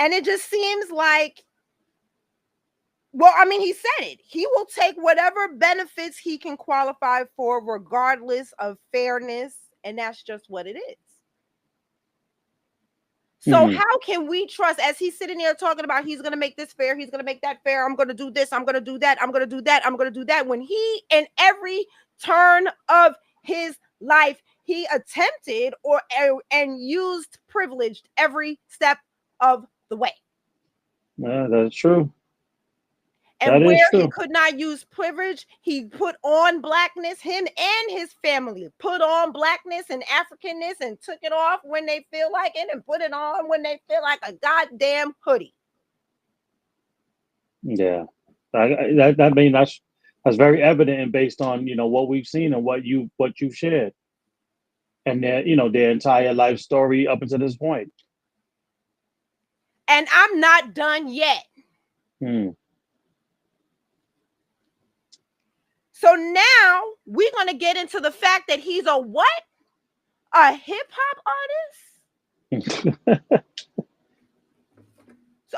And it just seems like, well, I mean, he said it. He will take whatever benefits he can qualify for, regardless of fairness. And that's just what it is. So how can we trust, as he's sitting there talking about he's going to make this fair, he's going to make that fair, I'm going to do this, I'm going to do that, I'm going to do that, I'm going to do that, when he, in every turn of his life, he attempted and used privileged every step of the way. Yeah, that's true. And where he could not use privilege, he put on blackness, him and his family put on blackness and Africanness and took it off when they feel like it and put it on when they feel like a goddamn hoodie. Yeah. I mean, that's very evident and based on, what we've seen and what you've shared. And their entire life story up until this point. And I'm not done yet. So now we're going to get into the fact that he's a what? A hip hop artist? So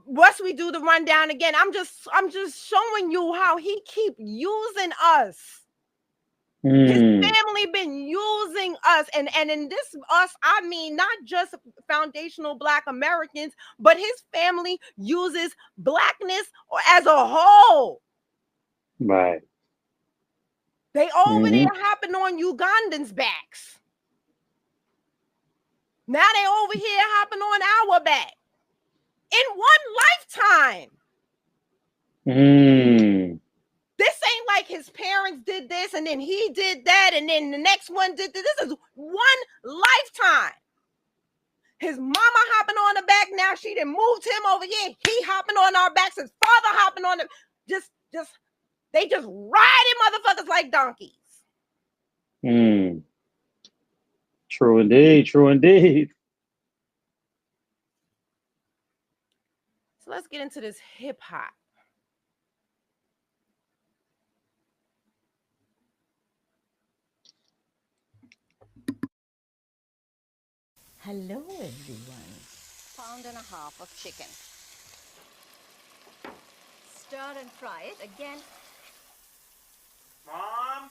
once we do the rundown again, I'm just showing you how he keep using us. His family been using us, and in this us, I mean not just foundational Black Americans, but his family uses blackness as a whole. Right. They over there hopping on Ugandans' backs. Now they over here hopping on our back. In one lifetime. This ain't like his parents did this and then he did that and then the next one did this. This is one lifetime. His mama hopping on the back. Now she done moved him over here. He hopping on our backs. His father hopping on them. They just riding motherfuckers like donkeys. True indeed. True indeed. So let's get into this hip hop. Hello, everyone. £1.5 of chicken. Stir and fry it again. Mom?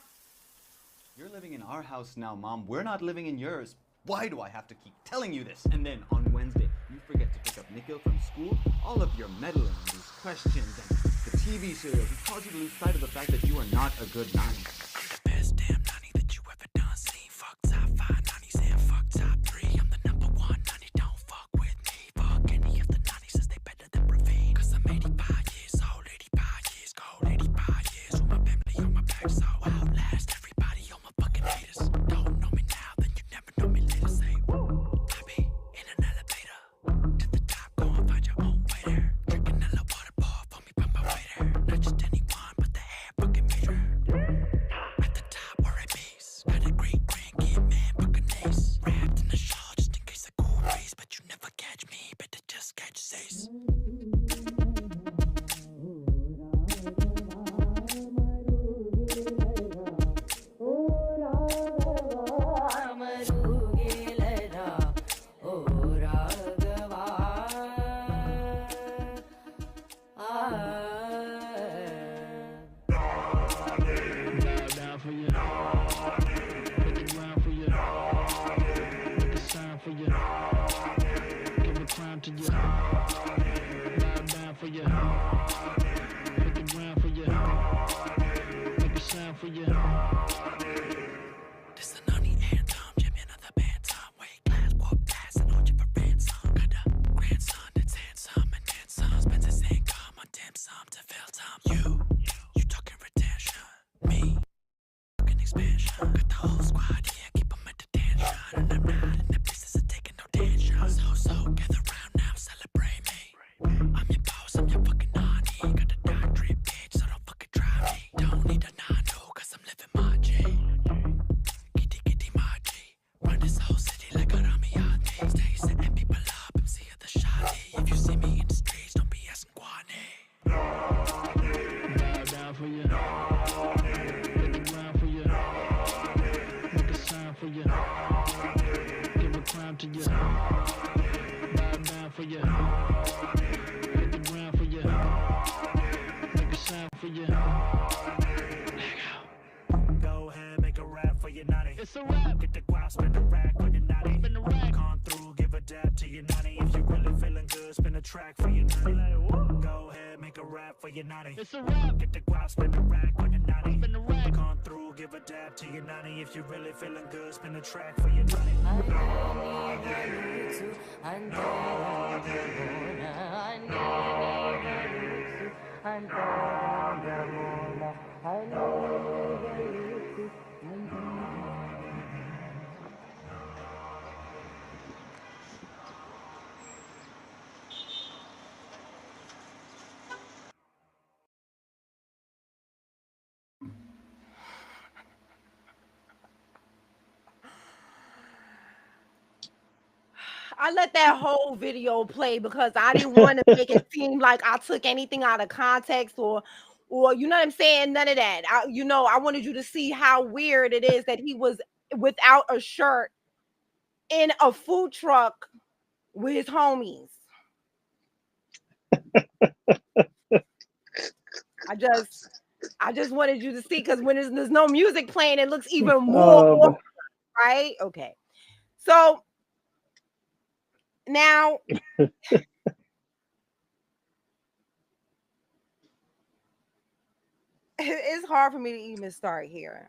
You're living in our house now, Mom. We're not living in yours. Why do I have to keep telling you this? And then on Wednesday, you forget to pick up Nikhil from school. All of your meddling, these questions, and the TV serials, it cause you to lose sight of the fact that you are not a good nanny. I'm the best damn nanny that you ever done seen. Fuck top 5 nannies and fuck top 3. I'm the number 1 nanny, don't fuck with me. Fuck any of the nannies, since they better than Praveen. Cause I'm 85 years old, 85 years old, 85 years with my family on my back, so I'll last everybody on my fucking haters. Don't know me now, then you never know me later. Say, I be in an elevator to the top, go and find your own waiter. Drinking a little water, pour for me by my waiter. Not just anyone, but the head fucking major. At the top, where it bees. Got a great grandkid, man, fucking ace. Wrapped in a shawl just in case a cool breeze, but you never catch me, better just catch Zace. This the nunny anthem, Jimmy another bantam. Weight class, warp pass, and hold you for ransom. Got a grandson that's handsome and then some. Spends his income on dim sum to fill time. You talking retention. Me, talking expansion. Got the whole squad here, keep them at attention. And I'm not in the business of taking no tension. So, gather round now, celebrate me. I'm your boss, I'm your fucking nanny. Got a doctorate, bitch, so don't fucking try me. Don't need a nano, cause I'm living my G. Kitty, my G. Run this whole city like a Ramiyati. Stay setting people up, MC of the shawty. If you see me in the streets, don't be asking Guane. Bow down for you. Hit the ground for you. Make a sign for you. Give a crown to you. Bow down sound for you. Hit the ground for you. Make a sound for you. Go ahead, make a rap for your naughty. It's a rap. Get the guap, spin the rack for your naughty. Spin the rack. Come through, give a dab to your naughty. If you really feeling good, spin a track for your naughty. Go ahead, make a rap for your naughty. It's a rap. Get the guap, spin the rack for your naughty. Spin the rack. Come through, give a dab to your naughty. If you really feeling good, spin a track for your naughty. I let that whole video play because I didn't want to make it seem like I took anything out of context or you know what I'm saying? None of that. I wanted you to see how weird it is that he was without a shirt in a food truck with his homies. I just wanted you to see, because when there's no music playing, it looks even more awkward, right? Okay. So now it's hard for me to even start here.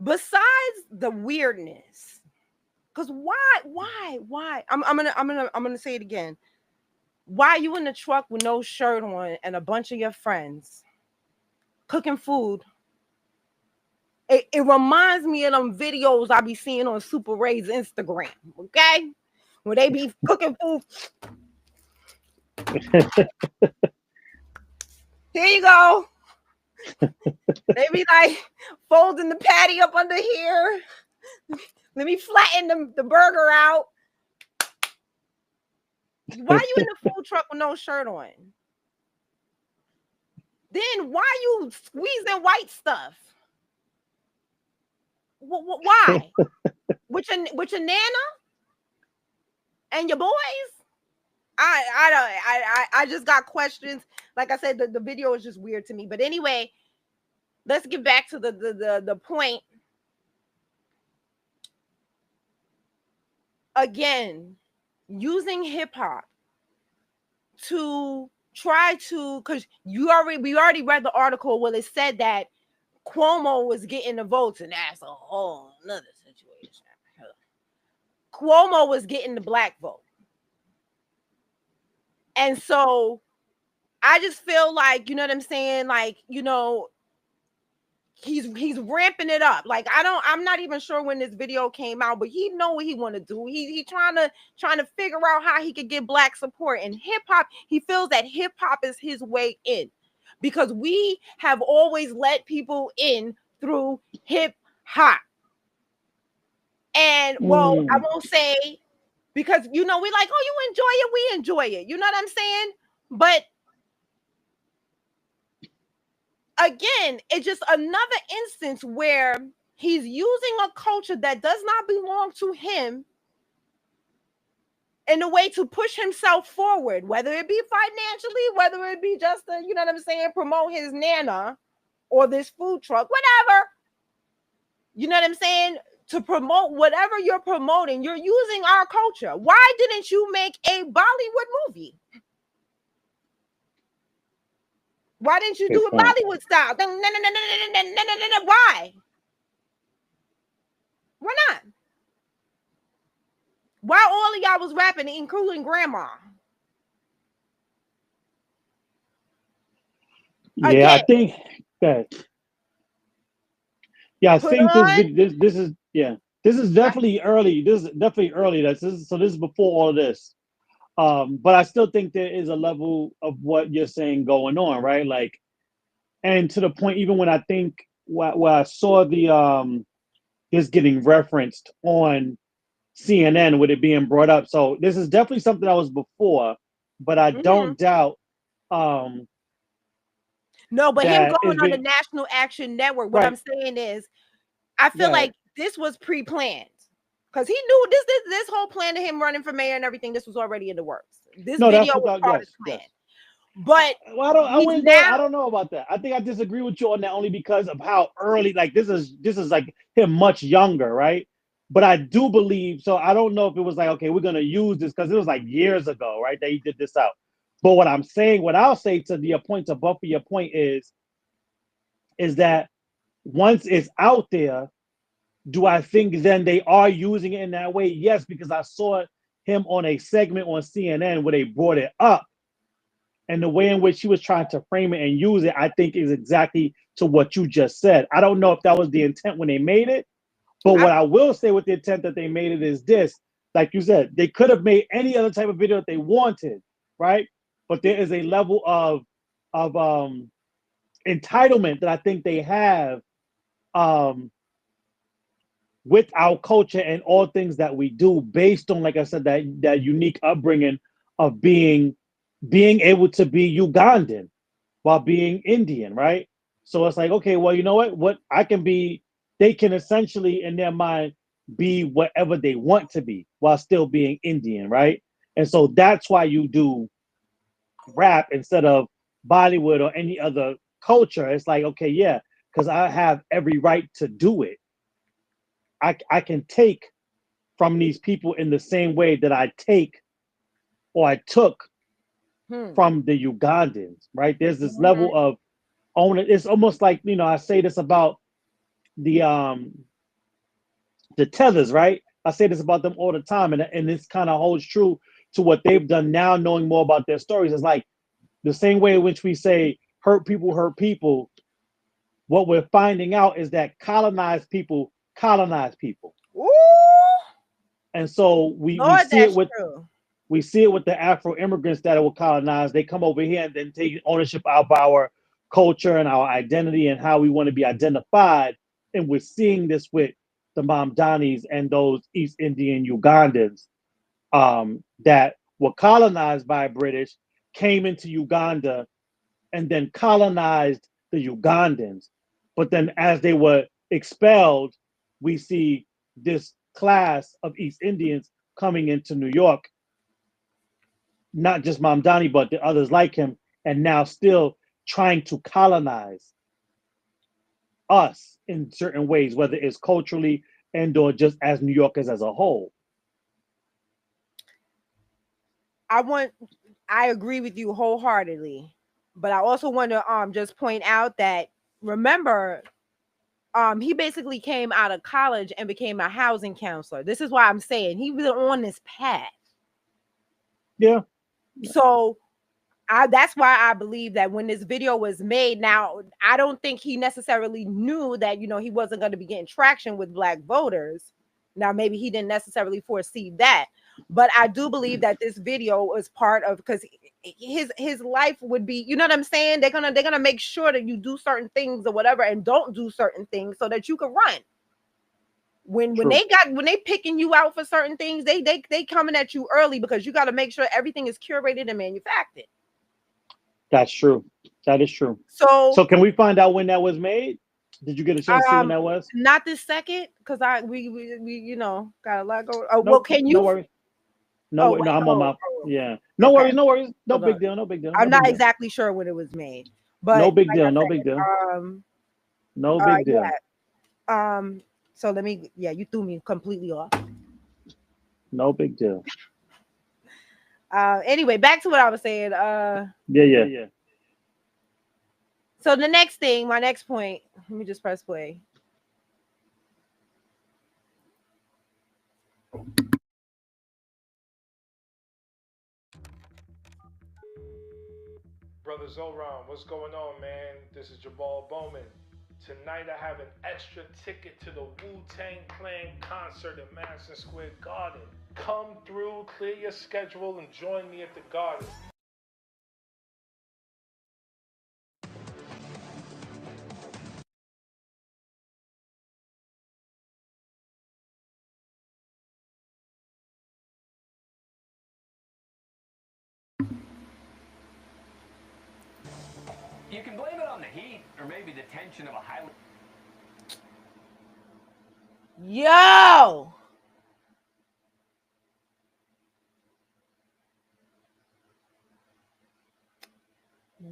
Besides the weirdness, because why? I'm gonna say it again. Why you in the truck with no shirt on and a bunch of your friends cooking food? It reminds me of them videos I be seeing on Super Ray's Instagram, okay? Where they be cooking food. Here you go. They be like folding the patty up under here. Let me flatten the burger out. Why you in the food truck with no shirt on? Then why you squeezing white stuff? Why? with your nana and your boys? I just got questions. Like I said, the video is just weird to me. But anyway, let's get back to the point. Again, using hip hop to try to, because we already read the article where it said that Cuomo was getting the votes, and that's a whole nother situation. Cuomo was getting the black vote. And so I just feel like, you know what I'm saying? Like, he's ramping it up. Like, I'm not even sure when this video came out, but he know what he want to do. He trying to figure out how he could get black support. And hip hop, he feels that hip hop is his way in, because we have always let people in through hip hop. And I won't say, because we like, oh, you enjoy it, we enjoy it. You know what I'm saying? But again, it's just another instance where he's using a culture that does not belong to him in a way to push himself forward, whether it be financially, whether it be just to, you know what I'm saying, promote his nana or this food truck, whatever. You know what I'm saying? To promote whatever you're promoting, you're using our culture. Why didn't you make a Bollywood movie? Why didn't you do it Bollywood style? Why? Why not? Why all of y'all was rapping, including grandma? Yeah, Again, I think that. Yeah, I think this is definitely early. This is definitely early. This is before all of this. But I still think there is a level of what you're saying going on, right? Like, and to the point, even when I think where I saw the this getting referenced on CNN with it being brought up. So this is definitely something that was before, but I don't doubt. No, but him going on the National Action Network, what I'm saying is, I feel like this was pre-planned. Because he knew this whole plan of him running for mayor and everything, this was already in the works. This No, video that's what was part of yes, the plan. yes. But Well, I he's now, don't know about that. I think I disagree with you on that only because of how early. Like this is like him much younger, right? But I do believe so. I don't know if it was like, okay, we're gonna use this because it was like years ago, right? That he did this out. But what I'm saying, what I'll say to the point to buffer your point is that once it's out there, do I think then they are using it in that way? Yes, because I saw him on a segment on CNN where they brought it up. And the way in which he was trying to frame it and use it, I think is exactly to what you just said. I don't know if that was the intent when they made it, but what I will say with the intent that they made it is this, like you said, they could have made any other type of video that they wanted, right? But there is a level of entitlement that I think they have with our culture and all things that we do based on, like I said, that unique upbringing of being able to be Ugandan while being Indian, right? So it's like, okay, well, you know what I can be, they can essentially in their mind be whatever they want to be while still being Indian, right? And so that's why you do rap instead of Bollywood or any other culture. It's like, okay, yeah, because I have every right to do it. I can take from these people in the same way that I take or I took from the Ugandans, right? There's this level of owner. It's almost like, I say this about the tethers, right? I say this about them all the time, and this kind of holds true to what they've done now, knowing more about their stories. It's like the same way in which we say hurt people hurt people. What we're finding out is that colonized people colonize people. Ooh, and so we Lord, see it with true. we see it with the Afro immigrants that were colonized. They come over here and then take ownership of our culture and our identity and how we want to be identified. And we're seeing this with the Mamdanis and those East Indian Ugandans that were colonized by British, came into Uganda, and then colonized the Ugandans. But then as they were expelled, we see this class of East Indians coming into New York, not just Mamdani, but the others like him, and now still trying to colonize us in certain ways, whether it's culturally and or just as New Yorkers as a whole. I agree with you wholeheartedly, but I also want to just point out that, remember, he basically came out of college and became a housing counselor. This is why I'm saying he was on this path. Yeah. So that's why I believe that when this video was made, now I don't think he necessarily knew that, he wasn't going to be getting traction with Black voters. Now, maybe he didn't necessarily foresee that, but I do believe that this video was part of, because his life would be, you know what I'm saying? They're gonna make sure that you do certain things or whatever, and don't do certain things so that you can run. When they picking you out for certain things, they coming at you early because you got to make sure everything is curated and manufactured. That's true. That is true. So can we find out when that was made? Did you get a chance to see when that was? Not this second, because we got a lot going. Oh, well, can you? No worries. No, I'm on my. Yeah. No worries. No worries. No big deal. No big deal. I'm not exactly sure when it was made, but no big deal. No big deal. No big deal. Yeah. So let me. Yeah, you threw me completely off. No big deal. Anyway, back to what I was saying. Yeah. So the next thing, my next point, let me just press play. Brother Zoran, what's going on, man? This is Jabal Bowman. Tonight I have an extra ticket to the Wu-Tang Clan concert at Madison Square Garden. Come through, clear your schedule, and join me at the Garden. You can blame it on the heat, or maybe the tension of a highly... Yo!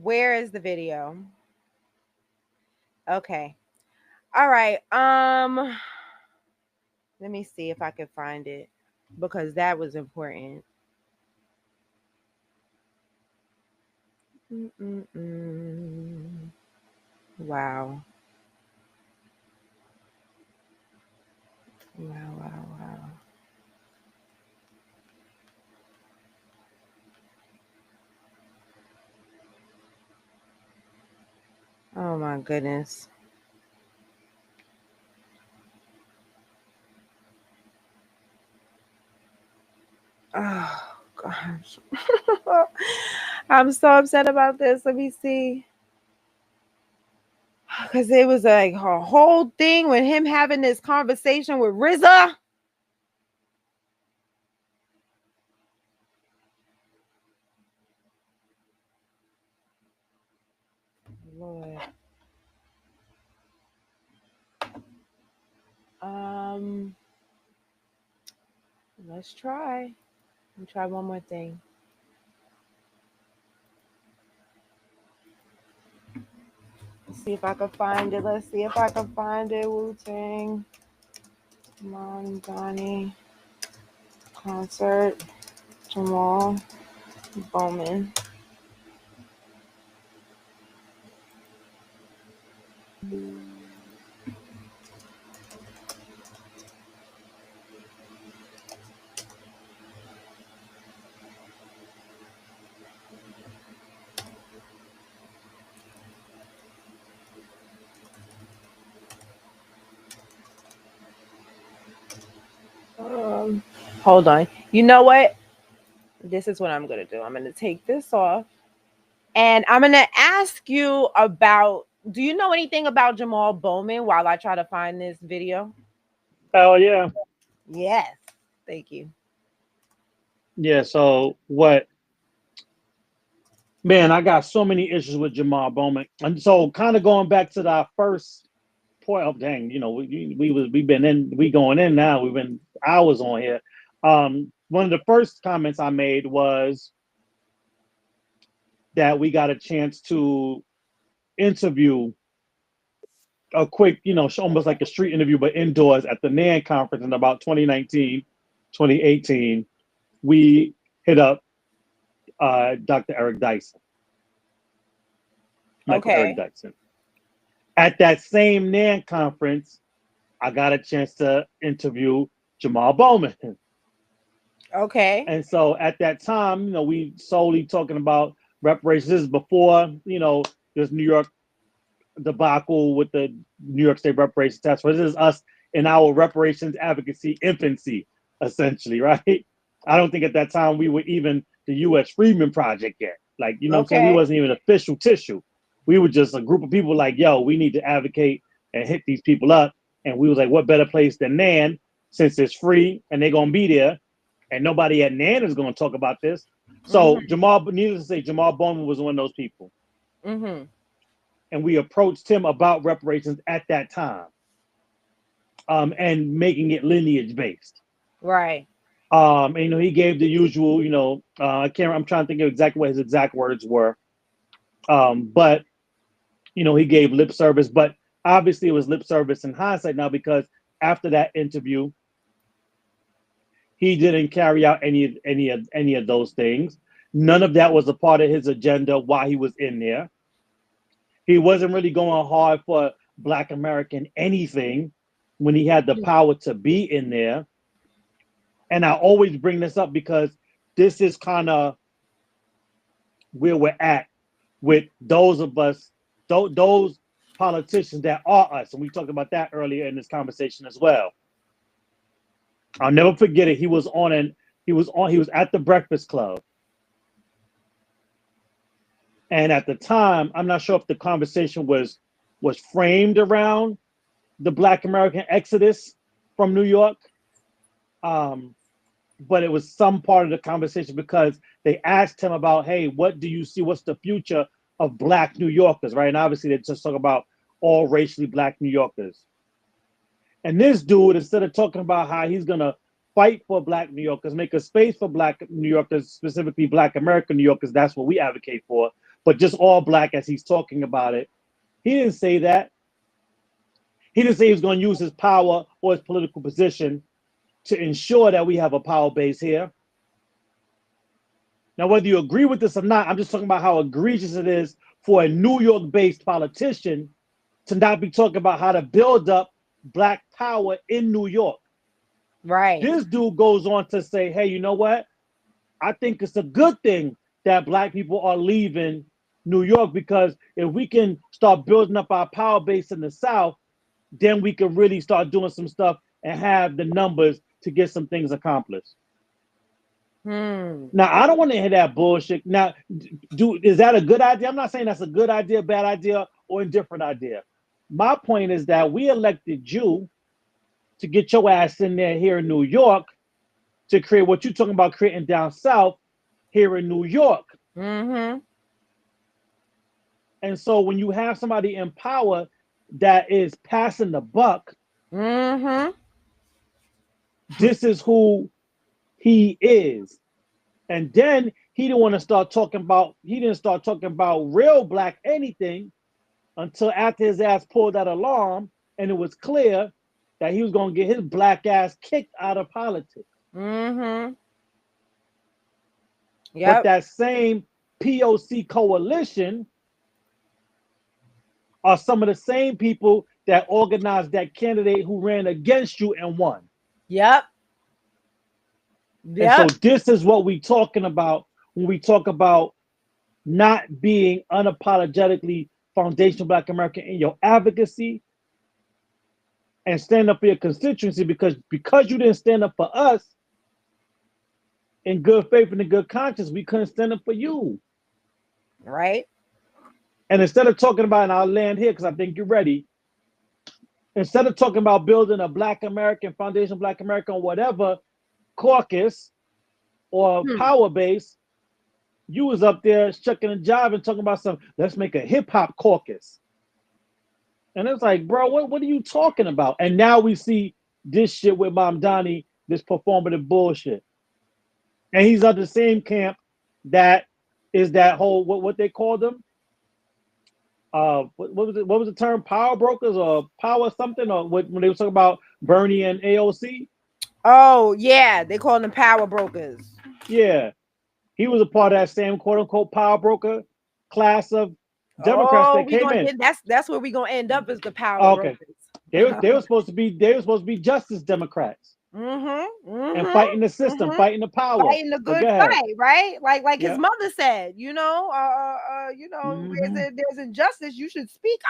Where is the video? Okay. All right. Let me see if I can find it because that was important. Wow. Wow. Oh my goodness. Oh gosh. I'm so upset about this. Let me see. Because it was like a whole thing with him having this conversation with RZA. Lord. Let's try. Let's try one more thing. Let's see if I can find it. Let's see if I can find it. Wu-Tang. Mandami. Concert. Jamal Bowman. Hold on. You know what? This is what I'm going to do. I'm going to take this off and I'm going to ask you about, do you know anything about Jamal Bowman while I try to find this video? Hell yeah. Yes. Thank you. Yeah, so what? Man, I got so many issues with Jamal Bowman. And so kind of going back to the first point of dang, we going in now. We've been hours on here. One of the first comments I made was that we got a chance to interview a quick, almost like a street interview, but indoors at the NAN conference in about 2019, 2018. We hit up Dr. Eric Dyson. Michael Eric Dyson. At that same NAN conference, I got a chance to interview Jamal Bowman. Okay. And so at that time, we solely talking about reparations. This is before, this New York debacle with the New York State Reparations Task Force. This is us in our reparations advocacy infancy, essentially, right? I don't think at that time we were even the U.S. Freedmen Project yet. Like, what I'm saying? We wasn't even official tissue. We were just a group of people like, yo, we need to advocate and hit these people up. And we was like, what better place than NAN, since it's free and they're going to be there. And nobody at NAN is going to talk about this. So needless to say, Jamal Bowman was one of those people. Mm-hmm. And we approached him about reparations at that time, and making it lineage based. Right. And, he gave the usual, I'm trying to think of exactly what his exact words were. But, he gave lip service, but obviously it was lip service in hindsight now, because after that interview, he didn't carry out any of those things. None of that was a part of his agenda while he was in there. He wasn't really going hard for Black American anything when he had the power to be in there. And I always bring this up because this is kind of where we're at with those of us, those politicians that are us. And we talked about that earlier in this conversation as well. I'll never forget it. He was at the Breakfast Club. And at the time, I'm not sure if the conversation was framed around the Black American exodus from New York. But it was some part of the conversation because they asked him about, hey, what do you see? What's the future of Black New Yorkers, right? And obviously they just talk about all racially Black New Yorkers. And this dude, instead of talking about how he's going to fight for Black New Yorkers, make a space for Black New Yorkers, specifically Black American New Yorkers, that's what we advocate for. but just all black as he's talking about it. He didn't say that. He didn't say he was going to use his power or his political position to ensure that we have a power base here. Now, whether you agree with this or not, I'm just talking about how egregious it is for a New York-based politician to not be talking about how to build up black power in New York. Right. This dude goes on to say, hey, you know what? I think it's a good thing that black people are leaving New York, because if we can start building up our power base in the South, then we can really start doing some stuff and have the numbers to get some things accomplished. Now, I don't want to hear that bullshit. Now, is that a good idea? I'm not saying that's a good idea, bad idea, or indifferent idea. My point is that we elected you to get your ass in there here in New York to create what you're talking about creating down South here in New York. And so when you have somebody in power that is passing the buck, this is who he is. And then he didn't start talking about real black anything until after his ass pulled that alarm and it was clear that he was going to get his black ass kicked out of politics. But that same POC coalition are some of the same people that organized that candidate who ran against you and won. And so this is what we're talking about when we talk about not being unapologetically foundational Black American in your advocacy and stand up for your constituency, because you didn't stand up for us in good faith and in good conscience, we couldn't stand up for you. Right. And instead of talking about, and I'll land here because I think you're ready, instead of talking about building a Black American, foundational Black American, or whatever caucus or power base, you was up there shucking a jive and talking about let's make a hip hop caucus. And it's like, bro, what are you talking about? And now we see this shit with Mandami, this performative bullshit. And he's of the same camp that is that whole, what they called them? What was the term? Power brokers or power something? Or when they were talking about Bernie and AOC? Oh, yeah. They call them power brokers. Yeah. He was a part of that same quote unquote power broker class of Democrats that came in. That's where we're gonna end up, is the power brokers. They were supposed to be Justice Democrats. And fighting the system, fighting the power, fighting the good fight, right? Like his mother said, there's injustice, you should speak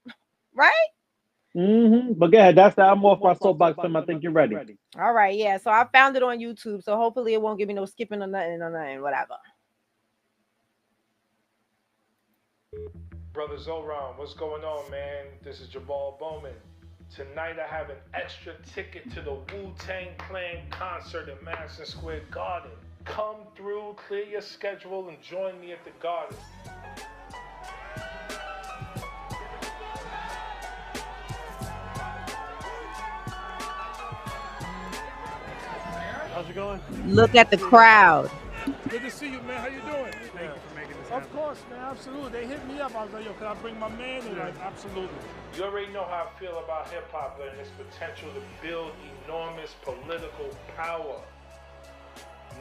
up, right? But go ahead, I'm off my soapbox. I think you're ready. All right, yeah. So I found it on YouTube, so hopefully it won't give me no skipping or nothing, whatever. Brother Zoran, what's going on, man? This is Jabal Bowman. Tonight I have an extra ticket to the Wu-Tang Clan concert in Madison Square Garden. Come through, clear your schedule, and join me at the Garden. How's it going? Look at the crowd. Good to see you, man. How you doing? Thank you for making this happen. Of course, man. Absolutely. They hit me up. I was like, yo, can I bring my man? And like, absolutely. You already know how I feel about hip-hop and its potential to build enormous political power.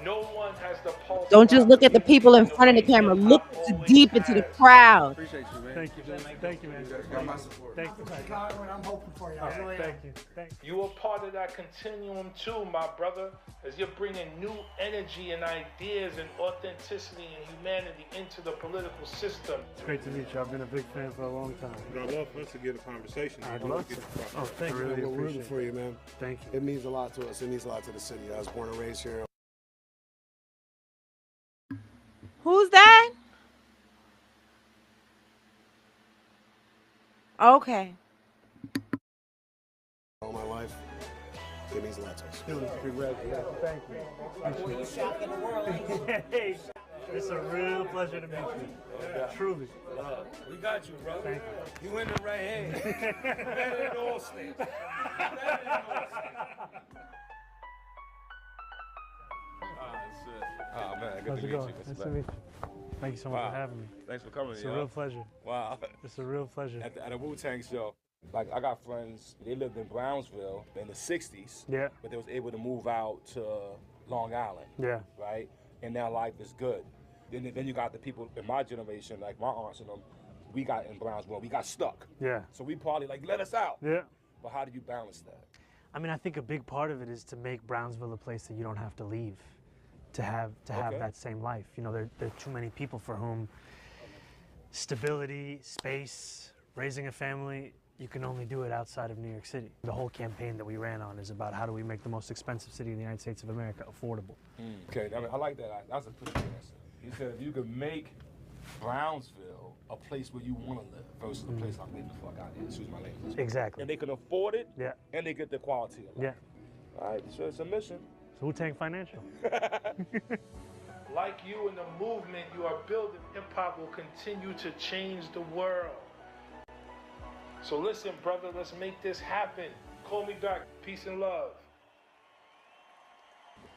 No one has the pulse. Don't just look at the people in front of the camera. Look deep into the crowd. Appreciate you, man. Thank you, man. Thank you, man. You got my support. Thank you. I'm hoping for you. Thank you. You are part of that continuum too, my brother, as you're bringing new energy and ideas and authenticity and humanity into the political system. It's great to meet you. I've been a big fan for a long time. I'd love for us to get a conversation. I'd love to. Oh, thank you. Really appreciate it. We're rooting for you, man. Thank you. It means a lot to us. It means a lot to the city. I was born and raised here. Who's that? Okay. All my life, it means a lot to us. Congratulations. Thank you. Hey, it's a real pleasure to meet you. Truly. We got you, brother. Thank you. You in the right hand. Better than all states. Oh, man, good to meet you. Nice to meet you. Thank you so much for having me. Thanks for coming. It's a real pleasure. Wow. It's a real pleasure. At a Wu-Tang show, like I got friends, they lived in Brownsville in the 60s. Yeah. But they was able to move out to Long Island. Yeah. Right? And now life is good. Then you got the people in my generation, like my aunts and them, we got in Brownsville, we got stuck. Yeah. So we probably like, let us out. Yeah. But how do you balance that? I mean, I think a big part of it is to make Brownsville a place that you don't have to leave to have that same life. You know, there are too many people for whom stability, space, raising a family, you can only do it outside of New York City. The whole campaign that we ran on is about how do we make the most expensive city in the United States of America affordable. Okay, I like that. That's a pretty good answer. He said if you could make Brownsville a place where you want to live versus a place like get the fuck out here, excuse my language. Exactly. And they can afford it, yeah, and they get the quality of life. Yeah. All right, so it's a mission. It's Wu-Tang Financial. Like you in the movement you are building, hip-hop will continue to change the world. So listen, brother, let's make this happen. Call me back. Peace and love.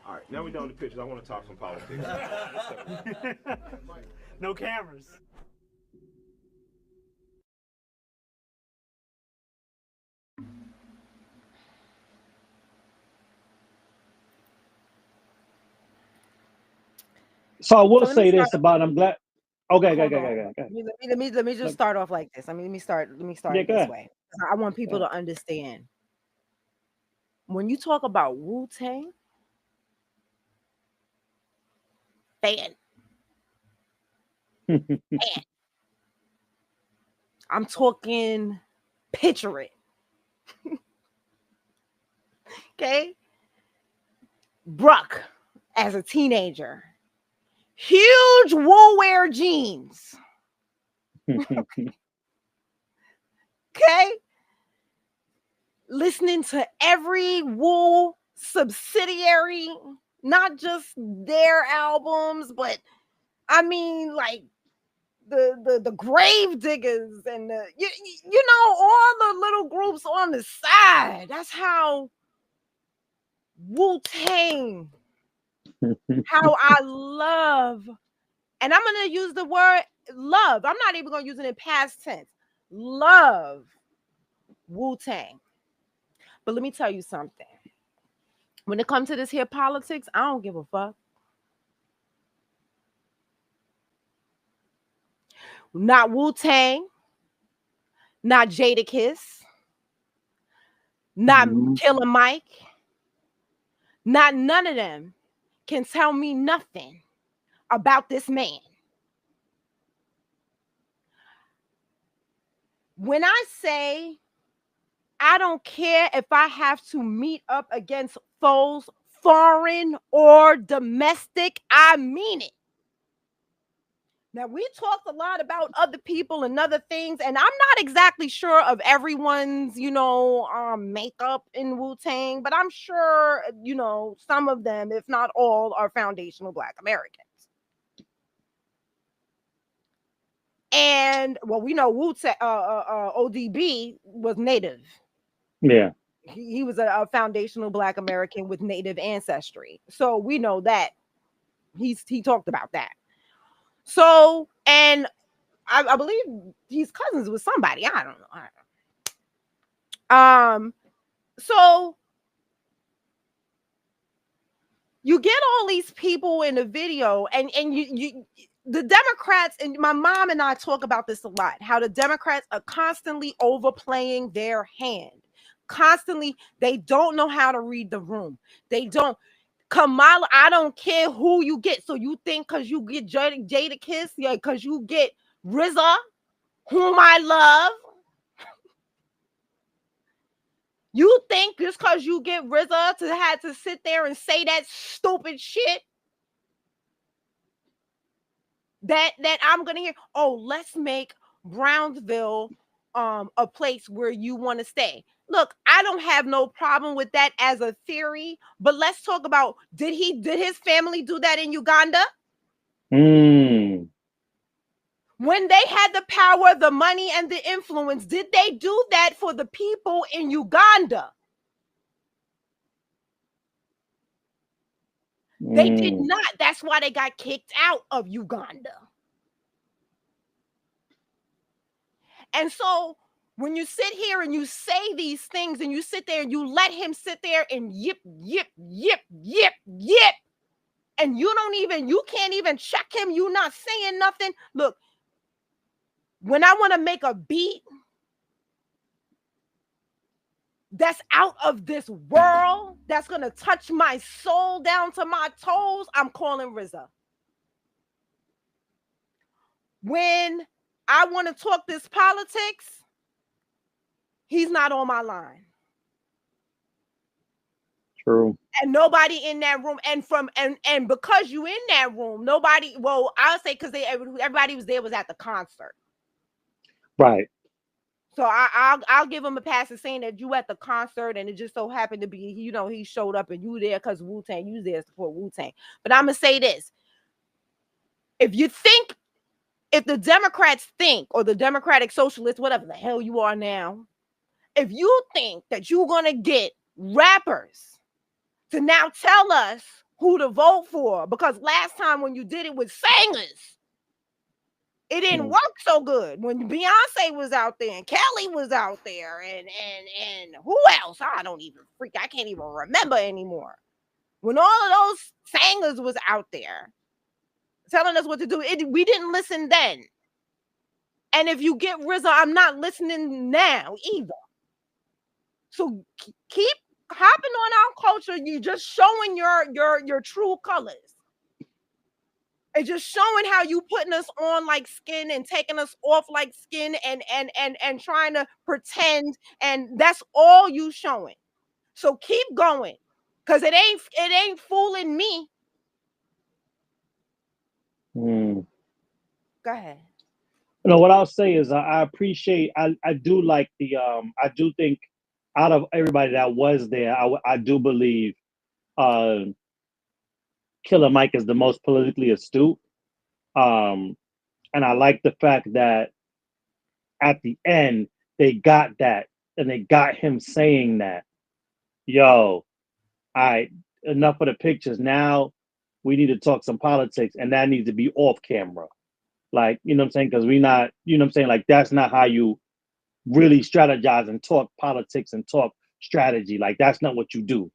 All right, now we're done with the pictures. I want to talk some politics. No cameras. So I will say this about I'm glad. Okay. Let me just start off like this. I mean, let me start it this way. I want people to understand. When you talk about Wu-Tang, fan. I'm talking picture it. Okay? Bruck, as a teenager, huge wool wear jeans. Okay? Listening to every Wool subsidiary, not just their albums, but I mean, like the Grave Diggers and the you know, all the little groups on the side. That's how Wu-Tang, how I love, and I'm gonna use the word love. I'm not even gonna use it in past tense. Love Wu-Tang. But let me tell you something. When it comes to this here politics, I don't give a fuck. Not Wu-Tang, not Jadakiss, not Killer Mike, not none of them can tell me nothing about this man. When I say I don't care if I have to meet up against foes, foreign or domestic, I mean it. Now, we talked a lot about other people and other things, and I'm not exactly sure of everyone's, makeup in Wu-Tang, but I'm sure, some of them, if not all, are foundational Black Americans. And, well, we know Wu-Tang, ODB was Native. Yeah. He was a foundational Black American with Native ancestry. So we know that. He talked about that. So, and I believe he's cousins with somebody. I don't know. So you get all these people in the video, and you the Democrats, and my mom and I talk about this a lot, how the Democrats are constantly overplaying their hand. Constantly, they don't know how to read the room. They don't. Kamala, I don't care who you get. So you think because you get Jadakiss, because you get RZA, whom I love, you think just because you get RZA to have to sit there and say that stupid shit that I'm gonna hear? Oh, let's make Brownsville a place where you want to stay. Look, I don't have no problem with that as a theory, but let's talk about did his family do that in Uganda? When they had the power, the money, and the influence, did they do that for the people in Uganda? They did not. That's why they got kicked out of Uganda. And so when you sit here and you say these things and you sit there and you let him sit there and yip, and you can't even check him, you not saying nothing. Look, when I want to make a beat that's out of this world, that's going to touch my soul down to my toes, I'm calling RZA. When I want to talk this politics, he's not on my line. True. And nobody in that room, and because you in that room, nobody, well, I'll say because everybody was there was at the concert. Right. So I'll give him a pass of saying that you at the concert and it just so happened to be, you know, he showed up and you there because Wu-Tang, you there to support Wu-Tang. But I'm gonna say this. If the Democrats think, or the Democratic Socialists, whatever the hell you are now, if you think that you're gonna get rappers to now tell us who to vote for, because last time when you did it with singers, it didn't work so good. When Beyonce was out there and Kelly was out there and who else? I can't even remember anymore. When all of those singers was out there telling us what to do, we didn't listen then. And if you get RZA, I'm not listening now either. So keep hopping on our culture. You're just showing your true colors. It's just showing how you putting us on like skin and taking us off like skin and trying to pretend, and that's all you showing. So keep going, because it ain't fooling me. Mm. Go ahead. You know what I'll say is I appreciate, I do like the I do think out of everybody that was there, I do believe Killer Mike is the most politically astute. And I like the fact that at the end they got that, and they got him saying that, yo, all right, enough of the pictures. Now we need to talk some politics, and that needs to be off camera. Like, you know what I'm saying? Because we not, you know what I'm saying? Like, that's not how you really strategize and talk politics and talk strategy. Like, that's not what you do.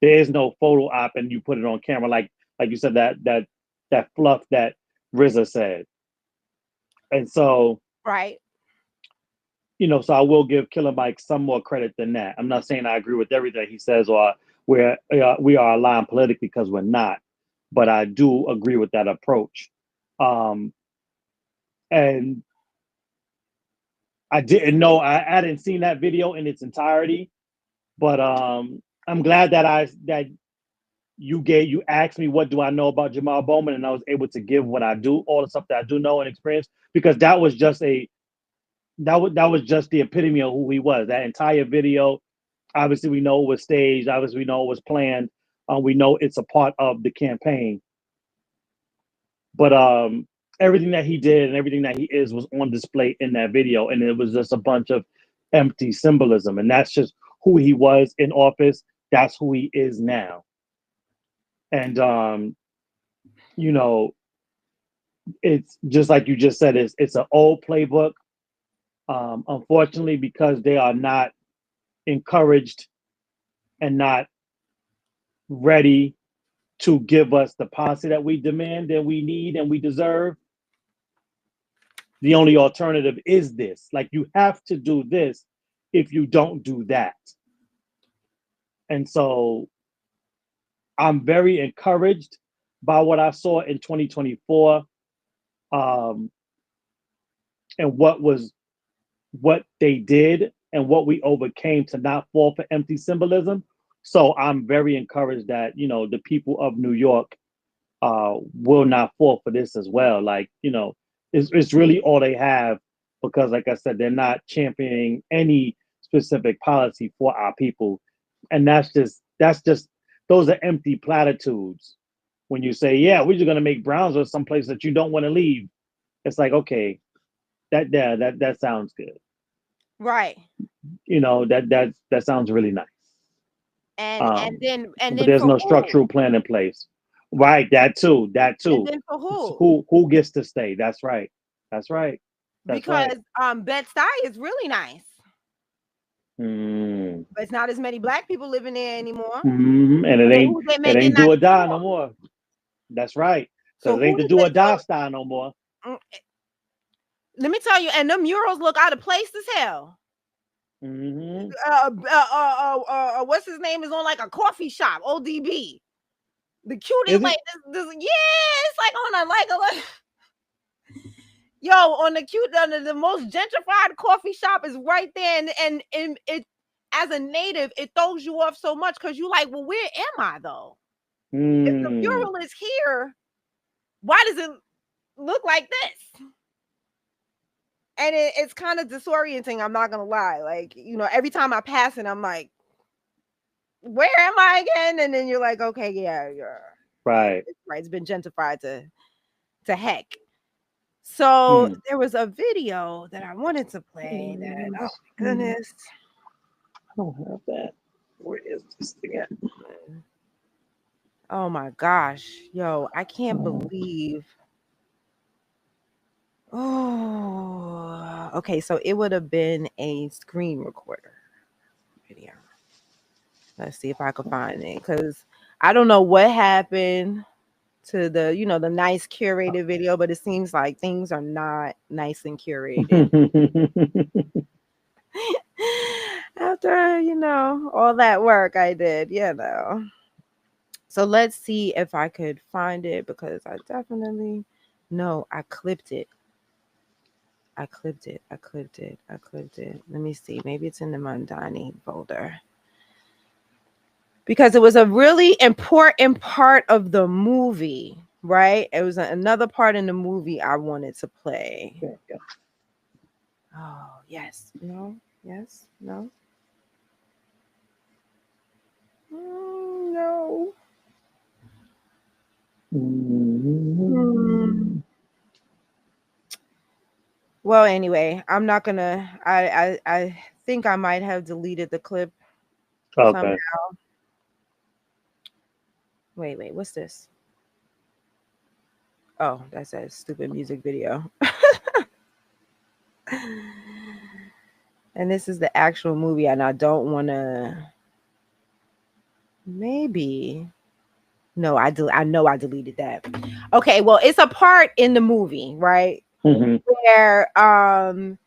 There is no photo op and you put it on camera. Like you said, that fluff that RZA said. And so, right, you know, so I will give Killer Mike some more credit than that. I'm not saying I agree with everything he says or we are aligned politically, because we're not, but I do agree with that approach. And I didn't know, I hadn't seen that video in its entirety, but I'm glad that you asked me what do I know about Jamal Bowman, and I was able to give what I do, all the stuff that I do know and experience, because that was just the epitome of who he was. That entire video, obviously we know it was staged, obviously we know it was planned, we know it's a part of the campaign, but everything that he did and everything that he is was on display in that video, and it was just a bunch of empty symbolism, and that's just who he was in office. That's who he is now. And you know, it's just like you just said, it's an old playbook. Unfortunately, because they are not encouraged and not ready to give us the policy that we demand and we need and we deserve, the only alternative is this. Like, you have to do this if you don't do that. And so I'm very encouraged by what I saw in 2024, and what they did and what we overcame to not fall for empty symbolism. So I'm very encouraged that, you know, the people of New York will not fall for this as well. Like, you know, it's really all they have, because like I said, they're not championing any specific policy for our people. And that's just those are empty platitudes. When you say, yeah, we're just gonna make Brownsville someplace that you don't want to leave, it's like, okay, that sounds good. right. You know, that sounds really nice. And then But there's no structural plan in place. Right, that too. And then for who? Who gets to stay? That's right. because Bed-Stuy is really nice. Mm. But it's not as many black people living there anymore. And it ain't do or die no more. That's right. Because it ain't the do or die style no more. Let me tell you, and the murals look out of place as hell. What's his name is on like a coffee shop, ODB. The cutest, like this, yeah, it's like on a like yo, on the most gentrified coffee shop is right there, and it, as a native, it throws you off so much because you like, well, where am I though? If the mural is here, why does it look like this? And it's kind of disorienting, I'm not gonna lie. Like, you know, every time I pass it, I'm like, where am I again? And then you're like, okay, yeah, you're right. It's been gentrified to heck. So there was a video that I wanted to play that, oh my goodness. I don't have that. Where is this thing at? Oh my gosh. Yo, I can't believe. Oh, okay. So it would have been a screen recorder video. Let's see if I can find it, because I don't know what happened to the, you know, the nice curated video, but it seems like things are not nice and curated. After, you know, all that work I did, you know. So let's see if I could find it, because I definitely know I clipped it. I clipped it. Let me see. Maybe it's in the Mandami folder. Because it was a really important part of the movie, right? It was another part in the movie I wanted to play. Yeah. Oh, yes. No. Yes. No. No. Well, anyway, I'm not gonna. I think I might have deleted the clip somehow. Wait, what's this? Oh, that's a stupid music video. And this is the actual movie, and I don't want to. Maybe. No, I know I deleted that. Okay, well, it's a part in the movie, right? Where after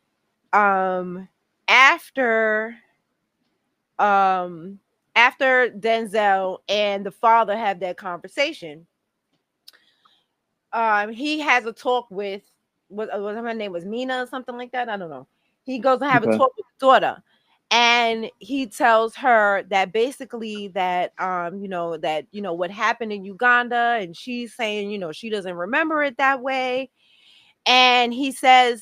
Denzel and the father have that conversation, he has a talk with what her name was, Mina or something like that. I don't know. He goes and have a talk with his daughter, and he tells her that basically that what happened in Uganda, and she's saying, you know, she doesn't remember it that way. And he says,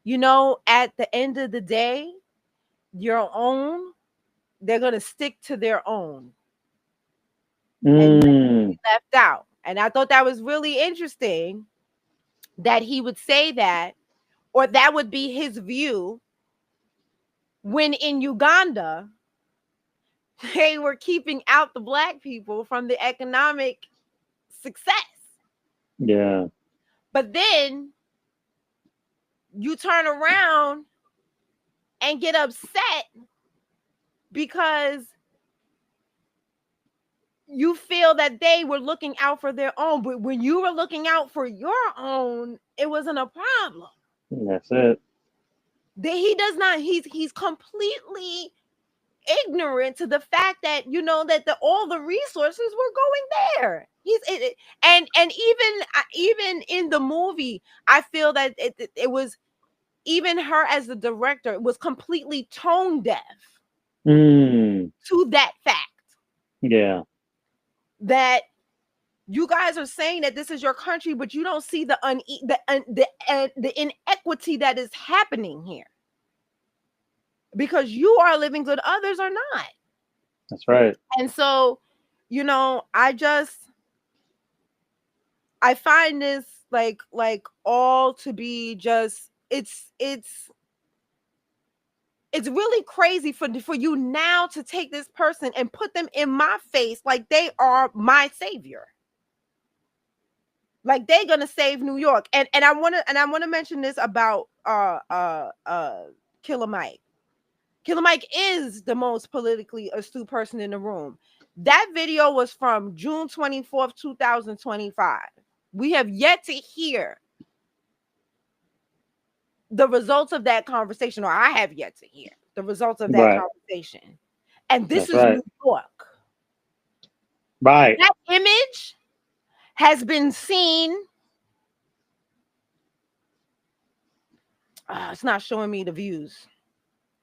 you know, at the end of the day, your own, they're gonna stick to their own. And left out. And I thought that was really interesting that he would say that, or that would be his view, when in Uganda they were keeping out the black people from the economic success. Yeah. But then you turn around and get upset because you feel that they were looking out for their own, but when you were looking out for your own, it wasn't a problem. That's it. He does not. He's completely ignorant to the fact that, you know, that all the resources were going there. And even in the movie, I feel that it was, even her as the director was completely tone deaf to that fact. Yeah. That you guys are saying that this is your country, but you don't see the inequity that is happening here, because you are living good, others are not. That's right. And so, you know, I find this like all to be just, it's really crazy for you now to take this person and put them in my face like they are my savior. Like they're gonna save New York. And I wanna mention this about Killer Mike. Killer Mike is the most politically astute person in the room. That video was from June 24th, 2025. We have yet to hear the results of that conversation, or I have yet to hear the results of that conversation. And this is New York. Right. That image has been seen. It's not showing me the views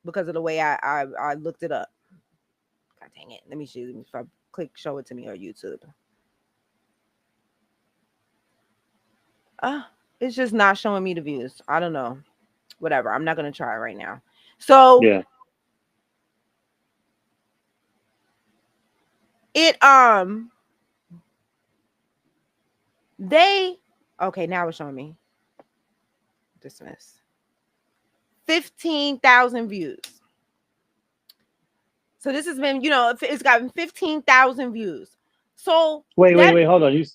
because of the way I looked it up. God dang it. Let me see if I click show it to me on YouTube. It's just not showing me the views. I don't know. Whatever. I'm not going to try it right now. So it okay, now it's showing me. Dismiss. 15,000 views. So this has been, it's gotten 15,000 views. So wait, hold on.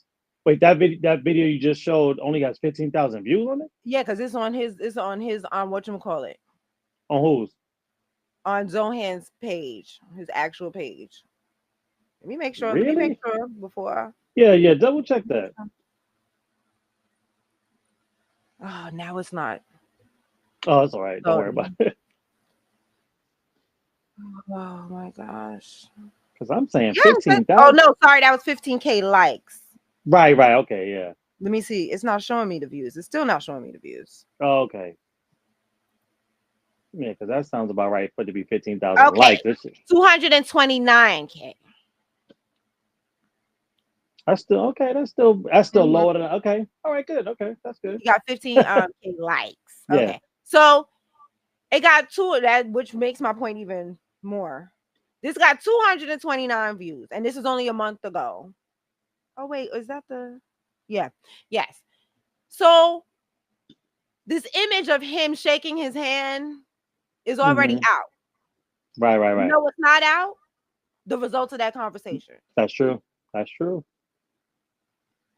That video you just showed only got 15,000 views on it? Yeah, because it's on his whatchamacallit. On whose? On Zohan's page, his actual page. Let me make sure. Really? Let me make sure before. Yeah, double check that. Oh, now it's not. Oh, it's all right. Don't worry about it. Oh my gosh. Because I'm saying 15,000. Oh no, sorry, that was 15K likes. Right. Okay, yeah. Let me see. It's not showing me the views. It's still not showing me the views. Oh, okay. Yeah, because that sounds about right for it to be 15,000 likes. 229K. That's still okay. That's still lower than okay. All right, good. Okay, that's good. You got 15K likes. Okay, yeah. So it got two of that, which makes my point even more. This got 229 views, and this is only a month ago. Oh wait, is that the? Yeah. Yes. So this image of him shaking his hand is already out. Right. You know what's not out? The results of that conversation. That's true.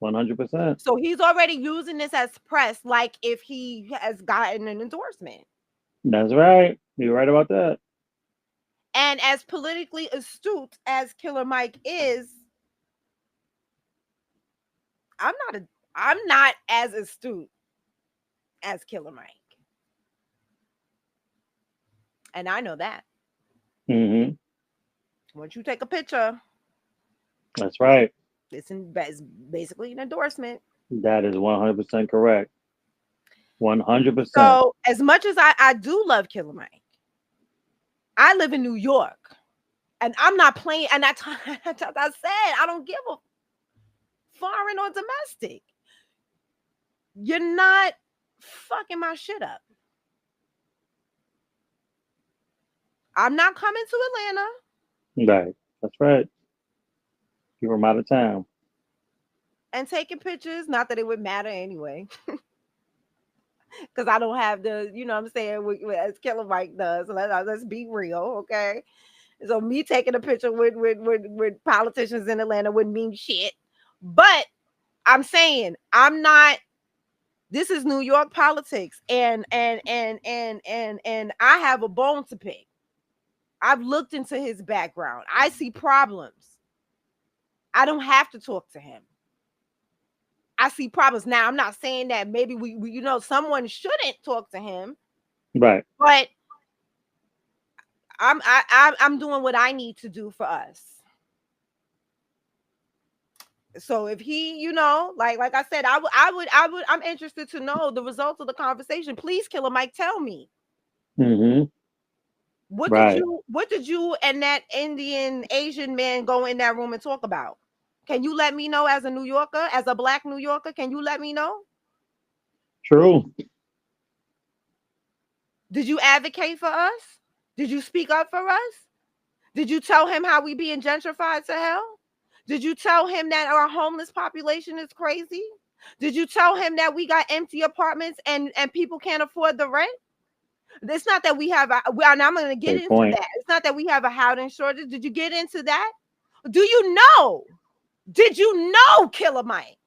100%. So he's already using this as press, like if he has gotten an endorsement. That's right. You're right about that. And as politically astute as Killer Mike is, I'm not as astute as Killer Mike. And I know that. Once you take a picture. That's right. It's basically an endorsement. That is 100% correct. 100%. So as much as I do love Killer Mike, I live in New York. And I'm not playing. And I said, I don't give a foreign or domestic. You're not fucking my shit up. I'm not coming to Atlanta. Right. That's right. You were out of town. And taking pictures. Not that it would matter anyway. Because I don't have the, you know what I'm saying, as Killer Mike does. So let's be real, okay? So me taking a picture with politicians in Atlanta wouldn't mean shit. But I'm saying this is New York politics, and I have a bone to pick. I've looked into his background. I see problems. I don't have to talk to him. I see problems. Now, I'm not saying that maybe we someone shouldn't talk to him. Right. But I'm doing what I need to do for us. So if he, like I said, I'm interested to know the results of the conversation. Please, Killer Mike, tell me. What did you and that Indian Asian man go in that room and talk about? Can you let me know as a New Yorker, as a Black New Yorker? Can you let me know? True. Did you advocate for us? Did you speak up for us? Did you tell him how we being gentrified to hell? Did you tell him that our homeless population is crazy? Did you tell him that we got empty apartments and people can't afford the rent? It's not that we have and I'm going to get into that. It's not that we have a housing shortage. Did you get into that? Do you know? Did you know, Killer Mike,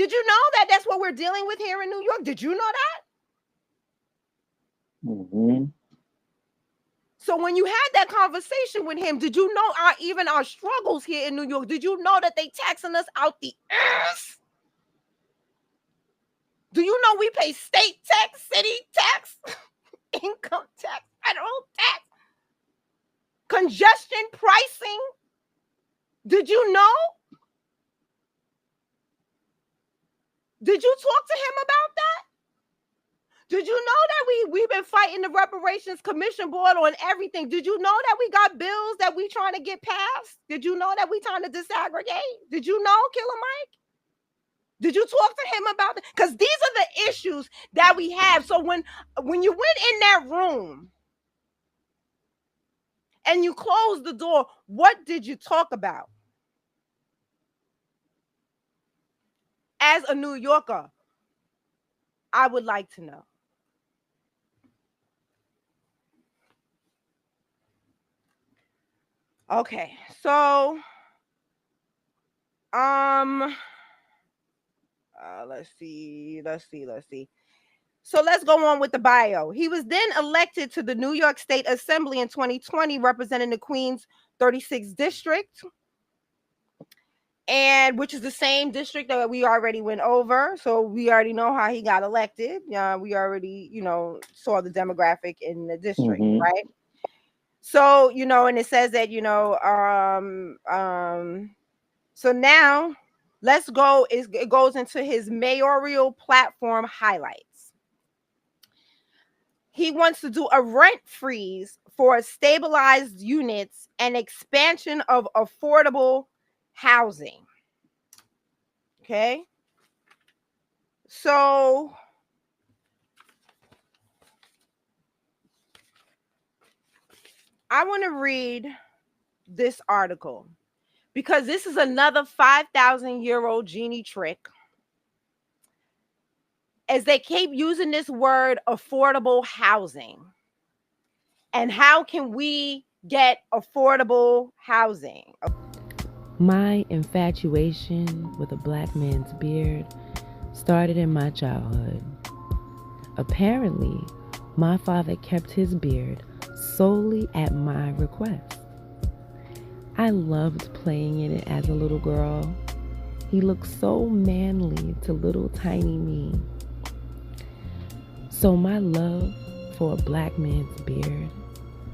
Did you know that that's what we're dealing with here in New York? Did you know that? Mm-hmm. So when you had that conversation with him, did you know even our struggles here in New York? Did you know that they taxing us out the ass? Do you know we pay state tax, city tax, income tax, federal tax, congestion pricing? Did you know? Did you talk to him about that? Did you know that we've been fighting the Reparations Commission Board on everything? Did you know that we got bills that we trying to get passed? Did you know that we trying to disaggregate? Did you know, Killer Mike? Did you talk to him about that? Because these are the issues that we have. So when you went in that room and you closed the door, what did you talk about? As a New Yorker, I would like to know. Okay, so let's see. So let's go on with the bio. He was then elected to the New York State Assembly in 2020, representing the Queens 36th district, and which is the same district that we already went over. So we already know how he got elected. We already, saw the demographic in the district, right? So, and it says that, so now let's go. It goes into his mayoral platform highlights. He wants to do a rent freeze for stabilized units and expansion of affordable housing. Okay. So I want to read this article because this is another 5,000-year-old genie trick. As they keep using this word affordable housing. And how can we get affordable housing? My infatuation with a black man's beard started in my childhood. Apparently, my father kept his beard solely at my request. I loved playing in it as a little girl. He looked so manly to little tiny me. So my love for a black man's beard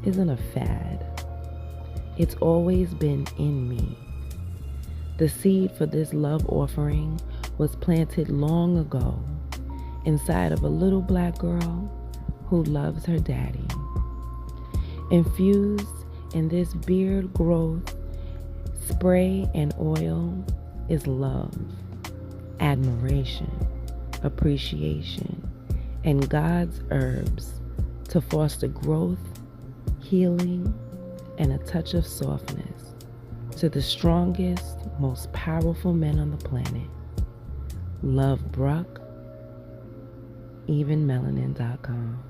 isn't a fad. It's always been in me. The seed for this love offering was planted long ago inside of a little black girl who loves her daddy. Infused in this beard growth, spray and oil is love, admiration, appreciation, and God's herbs to foster growth, healing, and a touch of softness to the strongest, most powerful men on the planet. Love Bruck, evenmelanin.com.